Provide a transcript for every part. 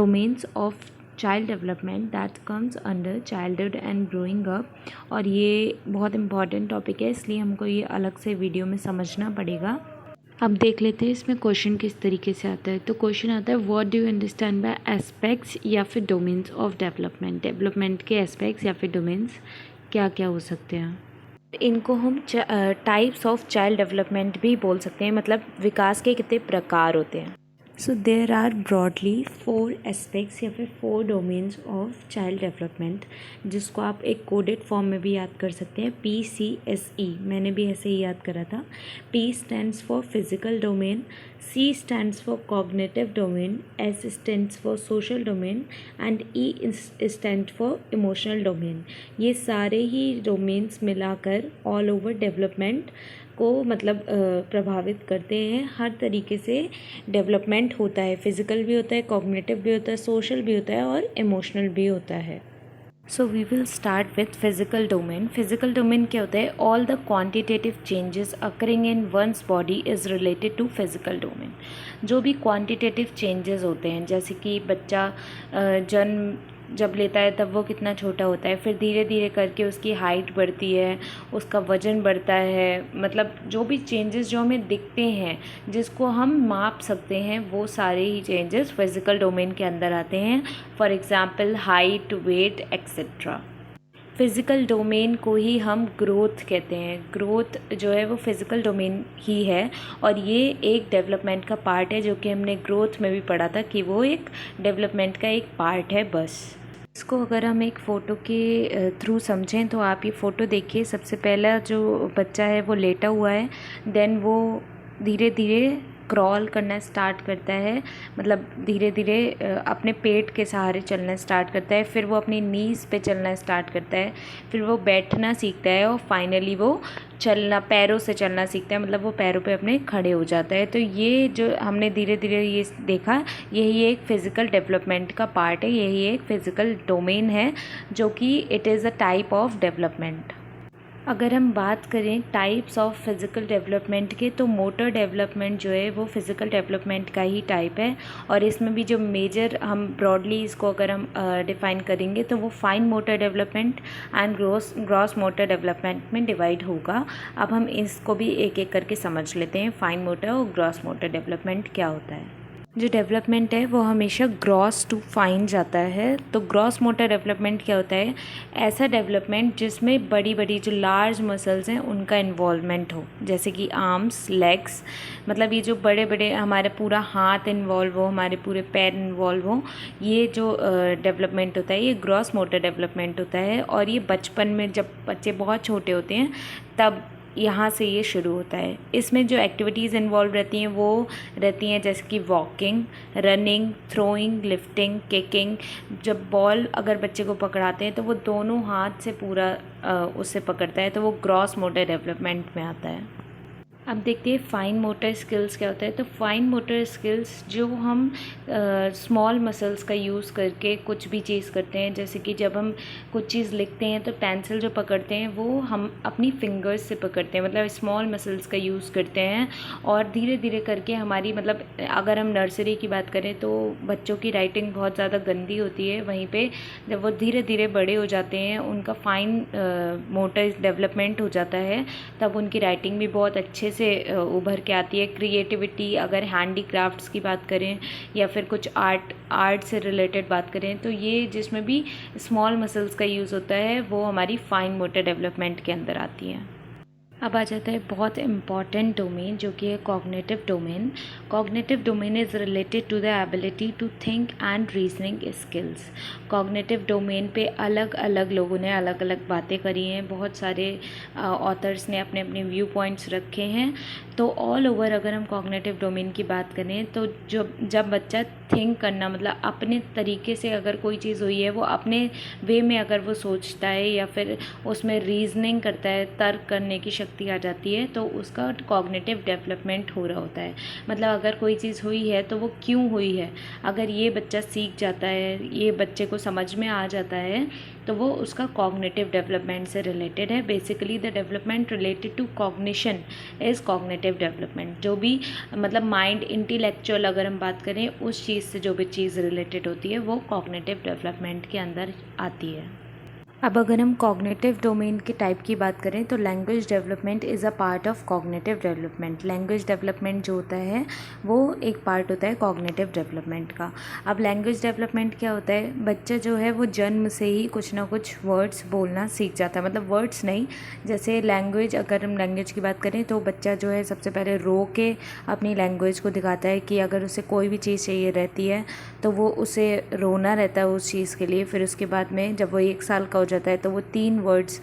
Domains of child development that comes under childhood and growing up. और ये बहुत important topic है, इसलिए हमको ये अलग से वीडियो में समझना पड़ेगा। अब देख लेते हैं इसमें क्वेश्चन किस तरीके से आता है। तो क्वेश्चन आता है what do you understand by aspects या फिर डोमेन्स ऑफ डेवलपमेंट। डेवलपमेंट के एस्पेक्ट्स या फिर डोमेन्स क्या क्या हो सकते हैं। इनको हम टाइप्स ऑफ चाइल्ड डेवलपमेंट भी बोल सकते हैं, मतलब विकास के कितने प्रकार होते हैं। सो देर आर ब्रॉडली 4 एस्पेक्ट्स या फिर 4 डोमेन्स ऑफ चाइल्ड डेवलपमेंट, जिसको आप एक कोडेड फॉर्म में भी याद कर सकते हैं, PCSE। मैंने भी ऐसे ही याद करा था। P stands for physical domain, C stands for cognitive domain, S stands for social domain and E stand for emotional domain. ये सारे ही डोमेन्स मिलाकर ऑल ओवर डेवलपमेंट को मतलब प्रभावित करते हैं। हर तरीके से डेवलपमेंट होता है, फिज़िकल भी होता है, कॉग्निटिव भी होता है, सोशल भी होता है और इमोशनल भी होता है। So we will start with physical domain. Physical domain क्या होता है? All the quantitative changes occurring in one's body is related to physical domain. जो भी क्वांटिटेटिव चेंजेस होते हैं, जैसे कि बच्चा जन्म जब लेता है तब वो कितना छोटा होता है, फिर धीरे धीरे करके उसकी हाइट बढ़ती है, उसका वज़न बढ़ता है, मतलब जो भी चेंजेस जो हमें दिखते हैं, जिसको हम माप सकते हैं, वो सारे ही चेंजेस फिज़िकल डोमेन के अंदर आते हैं। For example height, weight etcetera. Physical domain को ही हम ग्रोथ कहते हैं। ग्रोथ जो है वो फिज़िकल डोमेन ही है और ये एक डेवलपमेंट का पार्ट है, जो कि हमने ग्रोथ में भी पढ़ा था कि वो एक डेवलपमेंट का एक पार्ट है बस। इसको अगर हम एक फ़ोटो के थ्रू समझें तो आप ये फ़ोटो देखिए। सबसे पहला जो बच्चा है वो लेटा हुआ है, देन वो धीरे धीरे क्रॉल करना स्टार्ट करता है, मतलब धीरे धीरे अपने पेट के सहारे चलना स्टार्ट करता है, फिर वो अपनी नीज़ पे चलना स्टार्ट करता है, फिर वो बैठना सीखता है और फाइनली वो चलना, पैरों से चलना सीखता है, मतलब वो पैरों पे अपने खड़े हो जाता है। तो ये जो हमने धीरे धीरे ये देखा, यही एक फ़िज़िकल डेवलपमेंट का पार्ट है, यही एक फ़िज़िकल डोमेन है, जो कि it is a type of development. अगर हम बात करें टाइप्स ऑफ फिज़िकल डेवलपमेंट के, तो मोटर डेवलपमेंट जो है वो फिज़िकल डेवलपमेंट का ही टाइप है और इसमें भी जो मेजर हम ब्रॉडली इसको अगर हम डिफ़ाइन करेंगे तो वो fine motor development and gross motor development में डिवाइड होगा। अब हम इसको भी एक एक करके समझ लेते हैं, फाइन मोटर और ग्रॉस मोटर डेवलपमेंट क्या होता है। जो डेवलपमेंट है वो हमेशा ग्रॉस टू फाइन जाता है। तो ग्रॉस मोटर डेवलपमेंट क्या होता है? ऐसा डेवलपमेंट जिसमें बड़ी बड़ी जो लार्ज मसल्स हैं उनका इन्वॉल्वमेंट हो, जैसे कि आर्म्स, लेग्स, मतलब ये जो बड़े बड़े हमारे पूरा हाथ इन्वॉल्व हो, हमारे पूरे पैर इन्वॉल्व हो, ये जो डेवलपमेंट होता है ये ग्रॉस मोटर डेवलपमेंट होता है। और ये बचपन में जब बच्चे बहुत छोटे होते हैं तब यहाँ से ये शुरू होता है। इसमें जो एक्टिविटीज़ इन्वॉल्व रहती हैं वो रहती हैं जैसे कि walking, running, throwing, lifting, kicking. जब बॉल अगर बच्चे को पकड़ाते हैं तो वो दोनों हाथ से पूरा उससे पकड़ता है, तो वो ग्रॉस मोटर डेवलपमेंट में आता है। अब देखते हैं फाइन मोटर स्किल्स क्या होता है। तो फाइन मोटर स्किल्स जो हम स्मॉल मसल्स का यूज़ करके कुछ भी चीज़ करते हैं, जैसे कि जब हम कुछ चीज़ लिखते हैं तो पेंसिल जो पकड़ते हैं वो हम अपनी फिंगर्स से पकड़ते हैं, मतलब स्मॉल मसल्स का यूज़ करते हैं। और धीरे धीरे करके हमारी, मतलब अगर हम नर्सरी की बात करें तो बच्चों की राइटिंग बहुत ज़्यादा गंदी होती है, वहीं पर जब वो धीरे धीरे बड़े हो जाते हैं, उनका फाइन मोटर डेवलपमेंट हो जाता है, तब उनकी राइटिंग भी बहुत अच्छे से उभर के आती है। क्रिएटिविटी, अगर हैंडीक्राफ्ट्स की बात करें या फिर कुछ आर्ट से रिलेटेड बात करें, तो ये जिसमें भी स्मॉल मसल्स का यूज़ होता है वो हमारी फाइन मोटर डेवलपमेंट के अंदर आती है। अब आ जाता है बहुत इम्पॉर्टेंट डोमेन, जो कि है cognitive domain. Cognitive domain is related to the ability to think and reasoning skills. Cognitive domain पे अलग अलग लोगों ने अलग अलग बातें करी हैं, बहुत सारे ऑथर्स ने अपने अपने व्यू पॉइंट्स रखे हैं। तो ऑल ओवर अगर हम कॉग्निटिव डोमेन की बात करें तो जब बच्चा थिंक करना, मतलब अपने तरीके से अगर कोई चीज़ हुई है वो अपने वे में अगर वो सोचता है या फिर उसमें रीजनिंग करता है, तर्क करने की शक्ति आ जाती है, तो उसका कॉग्निटिव डेवलपमेंट हो रहा होता है। मतलब अगर कोई चीज़ हुई है तो वो क्यों हुई है, अगर ये बच्चा सीख जाता है, ये बच्चे को समझ में आ जाता है, तो वो उसका कॉग्निटिव डेवलपमेंट से रिलेटेड है। Basically the development related to cognition is cognitive development. जो भी मतलब माइंड इंटेलेक्चुअल अगर हम बात करें उस चीज़ से जो भी चीज़ रिलेटेड होती है वो कॉग्निटिव डेवलपमेंट के अंदर आती है। अब अगर हम कॉग्निटिव डोमेन के टाइप की बात करें तो language development is a part of cognitive development. Language development जो होता है वो एक पार्ट होता है कॉग्निटिव डेवलपमेंट का। अब लैंग्वेज डेवलपमेंट क्या होता है, बच्चा जो है वो जन्म से ही कुछ ना कुछ वर्ड्स बोलना सीख जाता है। मतलब वर्ड्स नहीं, जैसे लैंग्वेज, अगर हम लैंग्वेज की बात करें तो बच्चा जो है सबसे पहले रो के अपनी लैंग्वेज को दिखाता है कि अगर उसे कोई भी चीज़ चाहिए रहती है तो वो उसे रोना रहता है उस चीज़ के लिए। फिर उसके बाद में जब वो 1 साल का हो जाता है तो वो 3 वर्ड्स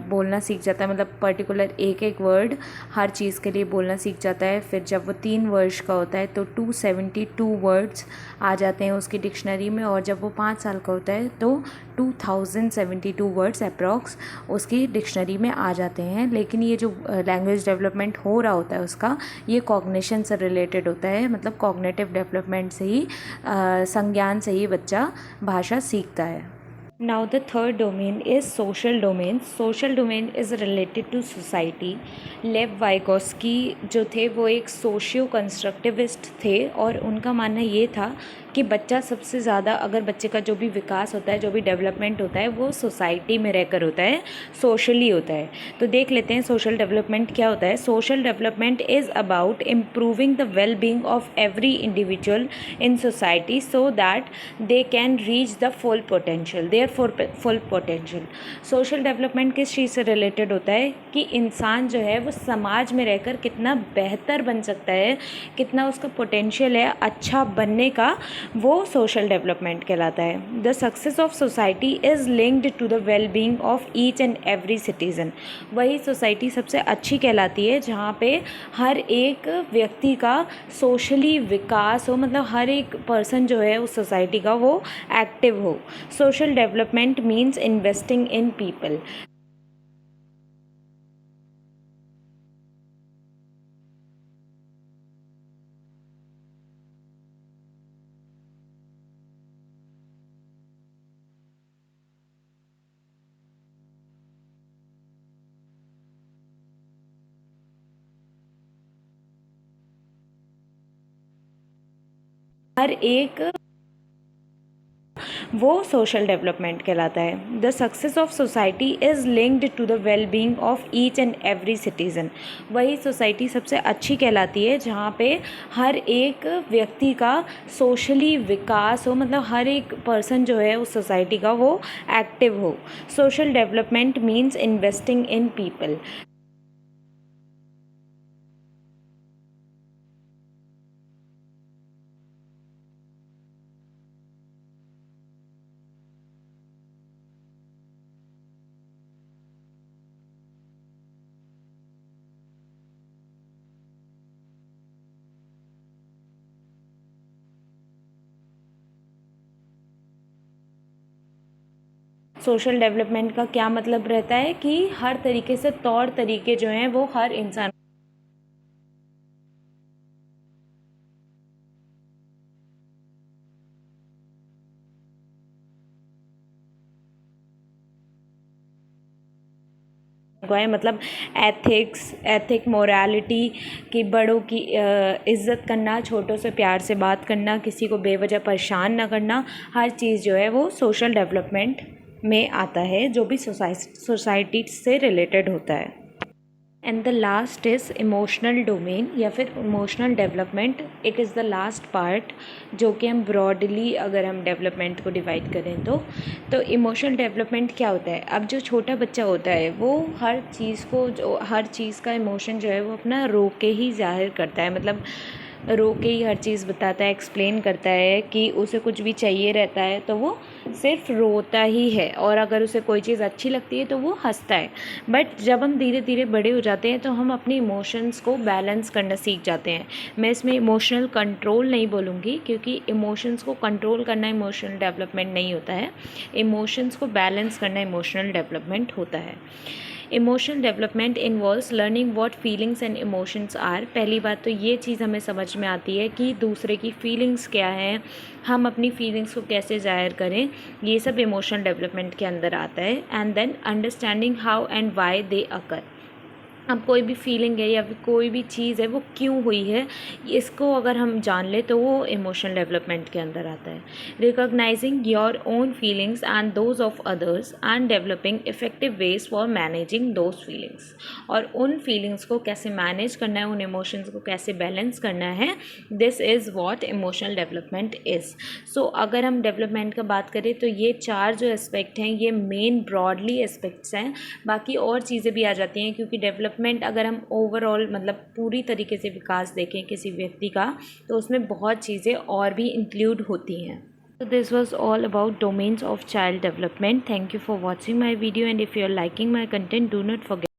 बोलना सीख जाता है। मतलब पर्टिकुलर एक एक वर्ड हर चीज़ के लिए बोलना सीख जाता है। फिर जब वो 3 वर्ष का होता है तो 272 वर्ड्स आ जाते हैं उसकी डिक्शनरी में। और जब वो 5 साल का होता है तो 2072 वर्ड्स अप्रॉक्स उसकी डिक्शनरी में आ जाते हैं। लेकिन ये जो लैंग्वेज डेवलपमेंट हो रहा होता है उसका, ये कॉग्निशन से रिलेटेड होता है। मतलब कॉग्निटिव डेवलपमेंट से ही संज्ञान से ही बच्चा भाषा सीखता है। Now the third domain is social domain. Social domain is related to society. लेव वाइगोस्की जो थे वो एक सोशियो कंस्ट्रक्टिविस्ट थे और उनका मानना ये था कि बच्चा सबसे ज़्यादा, अगर बच्चे का जो भी विकास होता है, जो भी डेवलपमेंट होता है वो सोसाइटी में रहकर होता है, सोशली होता है। तो देख लेते हैं सोशल डेवलपमेंट क्या होता है। Social development is about improving the well being of every individual in society so that they can reach the full potential, there full potential. Social development किस चीज़ से रिलेटेड होता है कि इंसान जो है वो समाज में रहकर कितना बेहतर बन सकता है, कितना उसका पोटेंशियल है अच्छा बनने का, वो सोशल डेवलपमेंट कहलाता है। The success of society is linked to the well being of each and every citizen. वही सोसाइटी सबसे अच्छी कहलाती है जहाँ पे हर एक व्यक्ति का सोशली विकास हो, मतलब हर एक पर्सन जो है उस सोसाइटी का वो एक्टिव हो। Social development means investing in people. हर एक वो सोशल डेवलपमेंट कहलाता है। The success of society is linked to the well being of each and every citizen. वही सोसाइटी सबसे अच्छी कहलाती है जहाँ पे हर एक व्यक्ति का सोशली विकास हो, मतलब हर एक पर्सन जो है उस सोसाइटी का वो एक्टिव हो। Social development means investing in people. Social development का क्या मतलब रहता है कि हर तरीके से तौर तरीके जो हैं वो हर इंसान को है। मतलब एथिक मोरालिटी कि बड़ों की इज़्ज़त करना, छोटों से प्यार से बात करना, किसी को बेवजह परेशान ना करना, हर चीज़ जो है वो सोशल डेवलपमेंट में आता है जो भी सोसाइटी से रिलेटेड होता है। And the last is emotional domain या फिर emotional development. It is the last part जो कि हम ब्रॉडली अगर हम डेवलपमेंट को डिवाइड करें तो इमोशनल डेवलपमेंट क्या होता है। अब जो छोटा बच्चा होता है वो हर चीज़ को, जो हर चीज़ का इमोशन जो है वो अपना रो के ही जाहिर करता है। मतलब रो के ही हर चीज़ बताता है, एक्सप्लेन करता है कि उसे कुछ भी चाहिए रहता है तो वो सिर्फ रोता ही है, और अगर उसे कोई चीज़ अच्छी लगती है तो वो हंसता है। बट जब हम धीरे धीरे बड़े हो जाते हैं तो हम अपने इमोशंस को बैलेंस करना सीख जाते हैं। मैं इसमें इमोशनल कंट्रोल नहीं बोलूँगी क्योंकि इमोशंस को कंट्रोल करना इमोशनल डेवलपमेंट नहीं होता है, इमोशंस को बैलेंस करना इमोशनल डेवलपमेंट होता है। Emotional development involves learning what feelings and emotions are. पहली बात तो ये चीज़ हमें समझ में आती है कि दूसरे की फीलिंग्स क्या हैं, हम अपनी फीलिंग्स को कैसे ज़ाहिर करें, ये सब इमोशनल डेवलपमेंट के अंदर आता है। And then understanding how and why they occur. अब कोई भी फीलिंग है या फिर कोई भी चीज़ है वो क्यों हुई है, इसको अगर हम जान ले तो वो इमोशनल डेवलपमेंट के अंदर आता है। Recognising your own feelings and those of others and developing effective ways for managing those feelings. और उन फीलिंग्स को कैसे मैनेज करना है, उन इमोशंस को कैसे बैलेंस करना है, this is what emotional development is. So अगर हम डेवलपमेंट का बात करें तो ये 4 जो एस्पेक्ट हैं ये मेन ब्रॉडली एस्पेक्ट्स हैं। बाकी और चीज़ें भी आ जाती हैं, क्योंकि डेवलपमेंट अगर हम ओवरऑल मतलब पूरी तरीके से विकास देखें किसी व्यक्ति का, तो उसमें बहुत चीज़ें और भी इंक्लूड होती हैं। So this was all about domains of child development. Thank you for watching my video, and if you are liking my content, do not forget